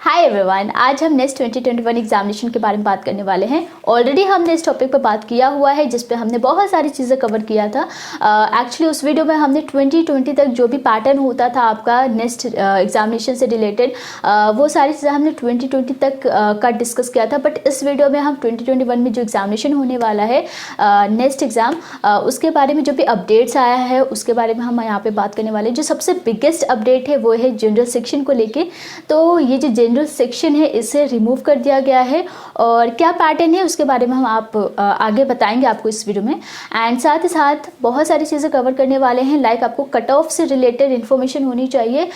Hi everyone, आज हम next 2021 examination के बारे में बात करने वाले हैं। ऑलरेडी हमने इस टॉपिक पर बात किया हुआ है जिस पे हमने बहुत सारी चीज़ें कवर किया था। एक्चुअली उस वीडियो में हमने 2020 तक जो भी पैटर्न होता था आपका नेक्स्ट एग्जामिनेशन से रिलेटेड वो सारी चीज़ें हमने 2020 तक का डिस्कस किया था। बट इस वीडियो में हम 2021 में जो एग्जामिनेशन होने वाला है नेक्स्ट एग्ज़ाम उसके बारे में जो भी अपडेट्स आया है उसके बारे में हम यहाँ पर बात करने वाले हैं। जो सबसे बिगेस्ट अपडेट है वो है जनरल सेक्शन को लेके। तो ये जो जनरल सेक्शन है इसे रिमूव कर दिया गया है और क्या पैटर्न है उसके बारे में हम आगे बताएंगे आपको इस वीडियो में। एंड साथ ही साथ बहुत सारी चीज़ें कवर करने वाले हैं। लाइक आपको कट ऑफ से रिलेटेड इन्फॉर्मेशन होनी चाहिए।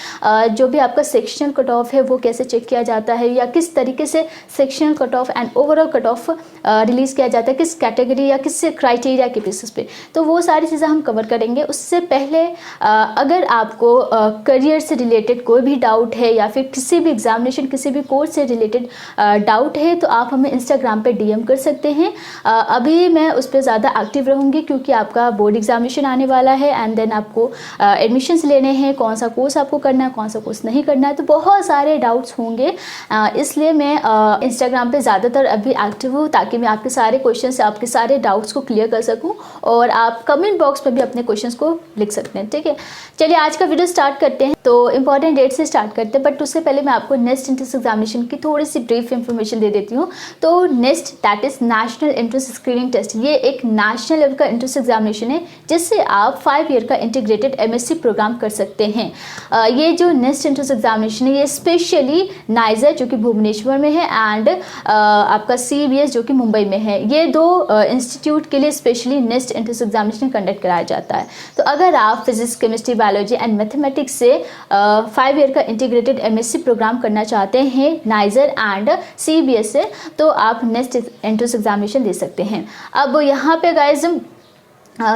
जो भी आपका सेक्शनल कट ऑफ है वो कैसे चेक किया जाता है या किस तरीके से sectional cut off and overall cut off release किया जाता है, किस कैटेगरी या किस क्राइटेरिया के बेसिस पे। तो वो सारी चीज़ें हम कवर करेंगे। उससे पहले अगर आपको करियर से रिलेटेड कोई भी डाउट है या फिर किसी भी एग्जामिनेशन किसी भी कोर्स से रिलेटेड डाउट है तो आप हमें इंस्टाग्राम पे डीएम कर सकते हैं। अभी मैं उस पर ज़्यादा एक्टिव रहूँगी क्योंकि आपका बोर्ड एग्जामिनेशन आने वाला है एंड देन आपको एडमिशन्स लेने हैं, कौन सा कोर्स आपको करना है, कौन सा कोर्स नहीं करना है। तो बहुत सारे डाउट्स होंगे, इसलिए मैं इंस्टाग्राम पे ज़्यादातर अभी एक्टिव हूँ ताकि मैं आपके सारे क्वेश्चन से आपके सारे डाउट्स को क्लियर कर सकूँ और आप कमेंट बॉक्स में भी अपने क्वेश्चन को लिख सकते हैं। ठीक है, चलिए आज का वीडियो स्टार्ट करते हैं। तो इंपॉर्टेंट डेट से स्टार्ट करते हैं, बट उससे पहले मैं आपको नेक्स्ट एंट्रेंस एग्जामिनेशन की थोड़ी सी ब्रीफ इंफॉर्मेशन दे देती हूँ। तो next that is national entrance screening test. ये एक नेशनल लेवल का एंट्रेंस एग्जामिनेशन है जिससे आप 5 ईयर का इंटीग्रेटेड एमएससी प्रोग्राम कर सकते हैं। ये जो नेक्स्ट एंट्रेंस एग्जामिनेशन है ये स्पेशली नाइजर जो कि भुवनेश्वर में है एंड आपका सीबीएस जो कि मुंबई में है। ये दो इंस्टीट्यूट के लिए specially next entrance examination conduct कराया जाता है। तो अगर आप physics, chemistry, biology and mathematics से 5 ईयर का इंटीग्रेटेड एमएससी प्रोग्राम करना चाहते हैं नाइजर एंड सीबीएस से, तो आप नेक्स्ट एंट्रेंस एग्जामिनेशन दे सकते हैं। अब यहाँ पे गाइज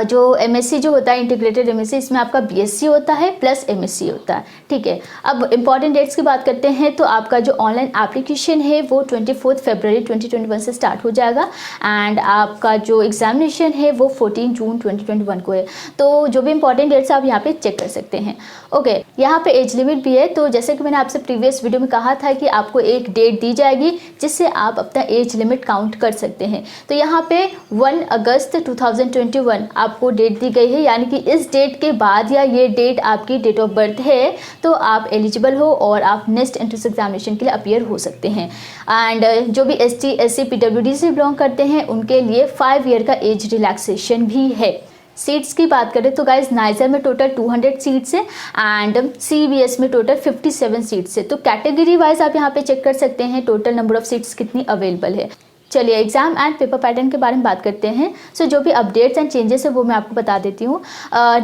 जो एमएससी जो होता है इंटीग्रेटेड एमएससी, इसमें आपका बीएससी होता है प्लस एमएससी होता है। ठीक है, अब इंपॉर्टेंट डेट्स की बात करते हैं। तो आपका जो ऑनलाइन एप्लीकेशन है वो 24 फरवरी 2021 से स्टार्ट हो जाएगा एंड आपका जो एग्जामिनेशन है वो 14 जून 2021 को है। तो जो भी इंपॉर्टेंट डेट्स आप यहाँ पे चेक कर सकते हैं। ओके, यहाँ पे एज लिमिट भी है। तो जैसे कि मैंने आपसे प्रीवियस वीडियो में कहा था कि आपको एक डेट दी जाएगी जिससे आप अपना एज लिमिट काउंट कर सकते हैं। तो यहाँ पे 1 अगस्त 2021 आपको डेट दी गई है, यानी कि इस डेट के बाद या ये डेट आपकी डेट ऑफ बर्थ है तो आप एलिजिबल हो और आप नेक्स्ट एंट्रेंस एग्जामिनेशन के लिए अपीयर हो सकते हैं। एंड जो भी एसटी, एससी, पीडब्ल्यूडी से बिलोंग करते हैं उनके लिए 5 ईयर का एज रिलैक्सेशन भी है। सीट्स की बात करें तो गाइज नाइजर में टोटल 200 सीट्स है एंड सीबीएस में टोटल 57 सीट्स है। तो कैटेगरी वाइज आप यहाँ पे चेक कर सकते हैं टोटल नंबर ऑफ सीट्स कितनी अवेलेबल है। चलिए एग्जाम एंड पेपर पैटर्न के बारे में बात करते हैं। सो जो भी अपडेट्स एंड चेंजेस है वो मैं आपको बता देती हूँ।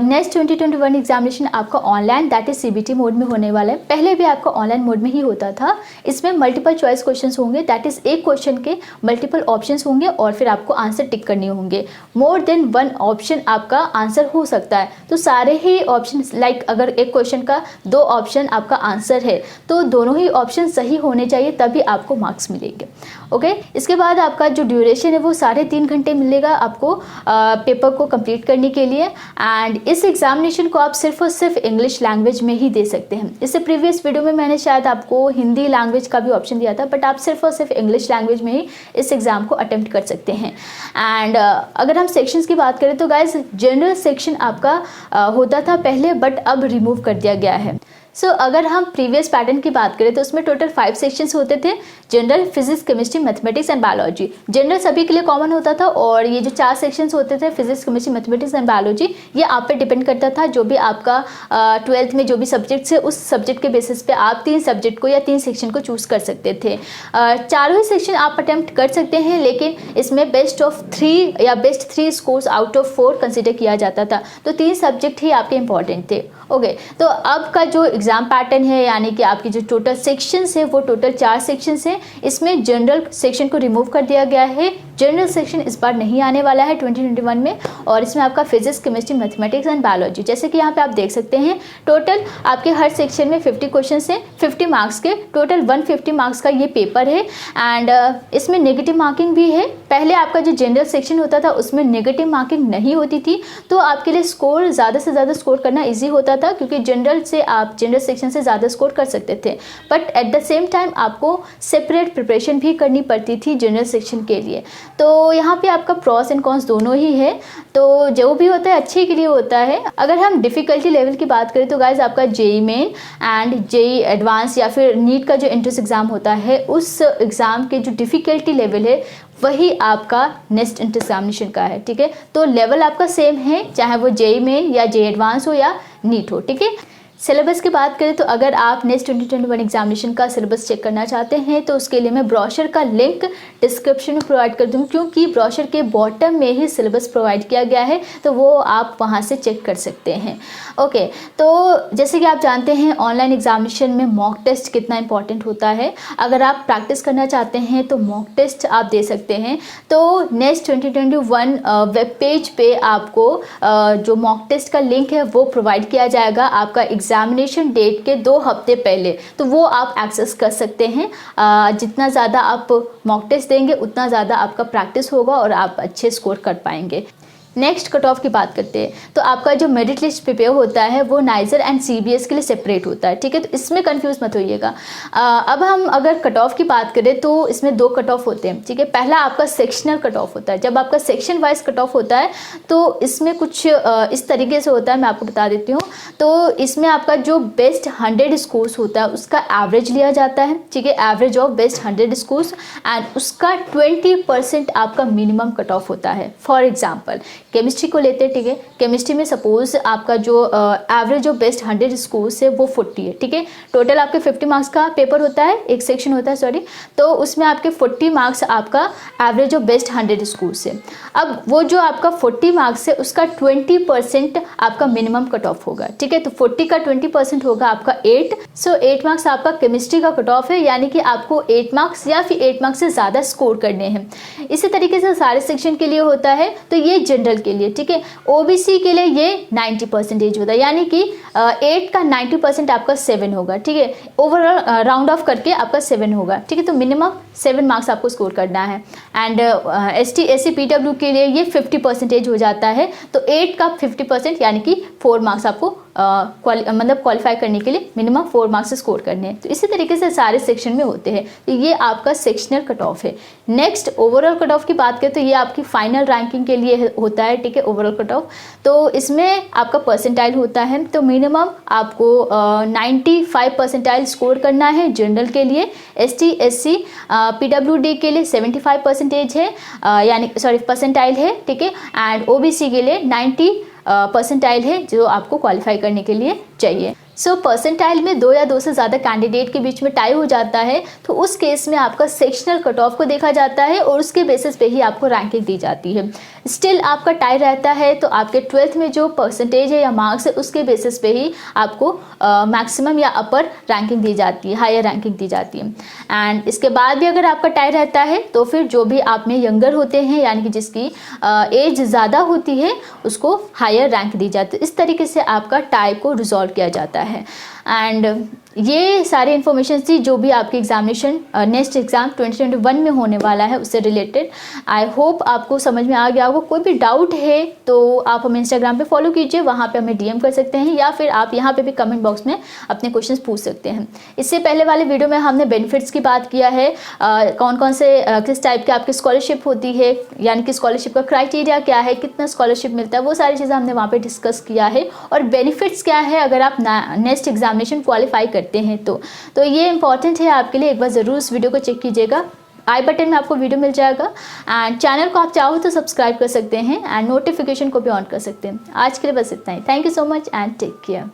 नेक्स्ट 2021 एग्जामिनेशन आपका online that is CBT mode में होने वाला है। पहले भी आपका ऑनलाइन मोड में ही होता था। इसमें मल्टीपल चॉइस क्वेश्चंस होंगे, दैट इज एक क्वेश्चन के मल्टीपल ऑप्शंस होंगे और फिर आपको आंसर टिक करने होंगे। मोर देन 1 ऑप्शन आपका आंसर हो सकता है। तो सारे ही ऑप्शन लाइक अगर एक क्वेश्चन का 2 ऑप्शन आपका आंसर है तो दोनों ही ऑप्शन सही होने चाहिए तभी आपको मार्क्स मिलेंगे। ओके, इसके बाद आपका जो ड्यूरेशन है वो 3.5 घंटे मिलेगा आपको पेपर को कंप्लीट करने के लिए। एंड इस एग्जामिनेशन को आप सिर्फ और सिर्फ इंग्लिश लैंग्वेज में ही दे सकते हैं। इससे प्रीवियस वीडियो में मैंने शायद आपको हिंदी लैंग्वेज का भी ऑप्शन दिया था, बट आप सिर्फ और सिर्फ इंग्लिश लैंग्वेज में ही इस एग्ज़ाम को अटेम्प्ट कर सकते हैं। एंड अगर हम सेक्शंस की बात करें तो गाइज जनरल सेक्शन आपका होता था पहले बट अब रिमूव कर दिया गया है। सो अगर हम प्रीवियस पैटर्न की बात करें तो उसमें टोटल 5 सेक्शंस होते थे। General, physics, chemistry, mathematics and biology. General सभी के लिए कॉमन होता था और ये जो 4 सेक्शंस होते थे physics, chemistry, mathematics and biology, ये आप पे डिपेंड करता था। जो भी आपका 12th में जो भी सब्जेक्ट्स है उस सब्जेक्ट के बेसिस पे आप 3 सब्जेक्ट को या 3 सेक्शन को चूज़ कर सकते थे। चारों ही सेक्शन आप अटैम्प्ट कर सकते हैं, लेकिन इसमें बेस्ट ऑफ 3 या best 3 scores out of 4 consider किया जाता था। तो 3 सब्जेक्ट ही आपके इंपॉर्टेंट थे। ओके, तो अब का जो एग्ज़ाम पैटर्न है यानी कि आपकी जो टोटल सेक्शंस है वो टोटल 4 सेक्शंस हैं। इसमें जनरल सेक्शन को रिमूव कर दिया गया है जनरल सेक्शन इस बार नहीं आने वाला है 2021 में, और इसमें आपका physics, chemistry, mathematics and biology, जैसे कि यहाँ पे आप देख सकते हैं टोटल आपके हर सेक्शन में 50 क्वेश्चन हैं, 50 मार्क्स के, टोटल 150 मार्क्स का ये पेपर है। एंड इसमें नेगेटिव मार्किंग भी है। पहले आपका जो जनरल सेक्शन होता था उसमें नेगेटिव मार्किंग नहीं होती थी, तो आपके लिए स्कोर ज़्यादा से ज़्यादा स्कोर करना ईजी होता था, क्योंकि जनरल से आप जनरल सेक्शन से ज़्यादा स्कोर कर सकते थे। But at the same time आपको सेपरेट प्रिपरेशन भी करनी पड़ती थी जनरल सेक्शन के लिए। तो यहाँ पे आपका प्रॉस एंड कॉन्स दोनों ही है, तो जो भी होता है अच्छे के लिए होता है। अगर हम डिफ़िकल्टी लेवल की बात करें तो गाइज आपका JEE main and JEE advance या फिर नीट का जो एंट्रेंस एग्ज़ाम होता है उस एग्ज़ाम के जो डिफ़िकल्टी लेवल है वही आपका नेक्स्ट एंट्रेंस एग्जामिनेशन का है, ठीक है। तो लेवल आपका सेम है, चाहे वो जेई मेन या जेई एडवांस हो या नीट हो, ठीक है। सिलेबस की बात करें तो अगर आप नेक्स्ट 2021 एग्जामिनेशन का सिलेबस चेक करना चाहते हैं तो उसके लिए मैं ब्रोशर का लिंक डिस्क्रिप्शन में प्रोवाइड कर दूँगी, क्योंकि ब्रोशर के बॉटम में ही सिलेबस प्रोवाइड किया गया है, तो वो आप वहाँ से चेक कर सकते हैं। ओके, तो जैसे कि आप जानते हैं ऑनलाइन एग्जामिनेशन में मॉक टेस्ट कितना इंपॉर्टेंट होता है। अगर आप प्रैक्टिस करना चाहते हैं तो मॉक टेस्ट आप दे सकते हैं। तो नेक्स्ट 2021 वेब पेज पे आपको जो मॉक टेस्ट का लिंक है वो प्रोवाइड किया जाएगा आपका एग्जामिनेशन डेट के 2 हफ्ते पहले, तो वो आप एक्सेस कर सकते हैं। जितना ज़्यादा आप मॉक टेस्ट देंगे उतना ज़्यादा आपका प्रैक्टिस होगा और आप अच्छे स्कोर कर पाएंगे। नेक्स्ट कट ऑफ की बात करते हैं तो आपका जो मेरिट लिस्ट प्रिपेयर होता है वो नाइजर एंड सीबीएस के लिए सेपरेट होता है, ठीक है। तो इसमें कंफ्यूज मत होइएगा। अब हम अगर कट ऑफ की बात करें तो इसमें 2 कट ऑफ होते हैं, ठीक है। पहला आपका सेक्शनल कट ऑफ होता है। जब आपका सेक्शन वाइज कट ऑफ होता है तो इसमें कुछ इस तरीके से होता है, मैं आपको बता देती हूँ। तो इसमें आपका जो बेस्ट 100 स्कूल्स होता है उसका एवरेज लिया जाता है, ठीक है, average of best 100 schools, and उसका 20% आपका मिनिमम कट ऑफ होता है। फॉर एग्जाम्पल केमिस्ट्री को लेते हैं, ठीक है। केमिस्ट्री में सपोज आपका जो एवरेज ऑफ बेस्ट 100 स्कूल्स है वो 40 है, ठीक है। टोटल आपके 50 मार्क्स का पेपर होता है, एक सेक्शन होता है, सॉरी। तो उसमें आपके 40 मार्क्स आपका एवरेज ऑफ बेस्ट 100 स्कूल्स है। अब वो जो आपका 40 मार्क्स है उसका 20% आपका मिनिमम कट ऑफ होगा, ठीक है। तो 40 का 20% होगा आपका 8। सो 8 मार्क्स आपका केमिस्ट्री का कट ऑफ है, यानी कि आपको 8 मार्क्स या फिर 8 मार्क्स से ज़्यादा स्कोर करने हैं। इसी तरीके से सारे सेक्शन के लिए होता है। तो ये जनरल के लिए, ठीक है। ओबीसी के लिए ये 90% होता है, यानी कि 8 का 90% आपका 7 होगा, ठीक है। ओवरऑल राउंड ऑफ करके आपका 7 होगा, ठीक है। तो मिनिमम 7 मार्क्स आपको स्कोर करना है। एंड एसटी एससी पीडब्ल्यू के लिए ये 50% हो जाता है। तो 8 का 50% यानी कि 4 मार्क्स आपको मतलब क्वालिफाई करने के लिए मिनिमम 4 मार्क्स स्कोर करने हैं। तो इसी तरीके से सारे सेक्शन में होते हैं। तो ये आपका सेक्शनल कट ऑफ है। नेक्स्ट ओवरऑल कट ऑफ की बात करें तो ये आपकी फाइनल रैंकिंग के लिए होता है, ठीक है, ओवरऑल कट ऑफ। तो इसमें आपका परसेंटाइल होता है। तो मिनिमम आपको 95 परसेंटाइल स्कोर करना है जनरल के लिए। एसटी एससी पीडब्ल्यूडी के लिए 75% है, यानी सॉरी परसेंटाइल है, ठीक है। एंड ओबीसी के लिए 90 परसेंटाइल है जो आपको क्वालिफाई करने के लिए चाहिए। सो परसेंटाइल में 2 या 2 से ज़्यादा कैंडिडेट के बीच में टाई हो जाता है तो उस केस में आपका सेक्शनल कट ऑफ को देखा जाता है और उसके बेसिस पे ही आपको रैंकिंग दी जाती है। स्टिल आपका टाई रहता है तो आपके 12th में जो परसेंटेज है या मार्क्स है उसके बेसिस पे ही आपको मैक्सिमम या अपर रैंकिंग दी जाती है, हायर रैंकिंग दी जाती है। एंड इसके बाद भी अगर आपका टाई रहता है तो फिर जो भी आप में यंगर होते हैं यानी कि जिसकी एज ज़्यादा होती है उसको हायर रैंक दी जाती है। इस तरीके से आपका टाई को रिजॉल्व किया जाता है। एंड ये सारी इन्फॉर्मेशन थी जो भी आपकी एग्जामिनेशन नेक्स्ट एग्ज़ाम 2021 में होने वाला है उससे रिलेटेड। आई होप आपको समझ में आ गया होगा। कोई भी डाउट है तो आप हमें इंस्टाग्राम पे फॉलो कीजिए, वहाँ पे हमें डीएम कर सकते हैं या फिर आप यहाँ पे भी कमेंट बॉक्स में अपने क्वेश्चंस पूछ सकते हैं। इससे पहले वाले वीडियो में हमने बेनिफिट्स की बात किया है, कौन कौन से किस टाइप की आपकी स्कॉलरशिप होती है, यानी कि स्कॉलरशिप का क्राइटेरिया क्या है, कितना स्कॉलरशिप मिलता है, वो सारी चीज़ें हमने वहाँ पर डिस्कस किया है। और बेनिफिट्स क्या है अगर आप नेक्स्ट एग्जामिनेशन क्वालिफाई करते हैं तो ये इंपॉर्टेंट है आपके लिए। एक बार ज़रूर इस वीडियो को चेक कीजिएगा। आई बटन में आपको वीडियो मिल जाएगा एंड चैनल को आप चाहो तो सब्सक्राइब कर सकते हैं एंड नोटिफिकेशन को भी ऑन कर सकते हैं। आज के लिए बस इतना ही। Thank you so much and take care.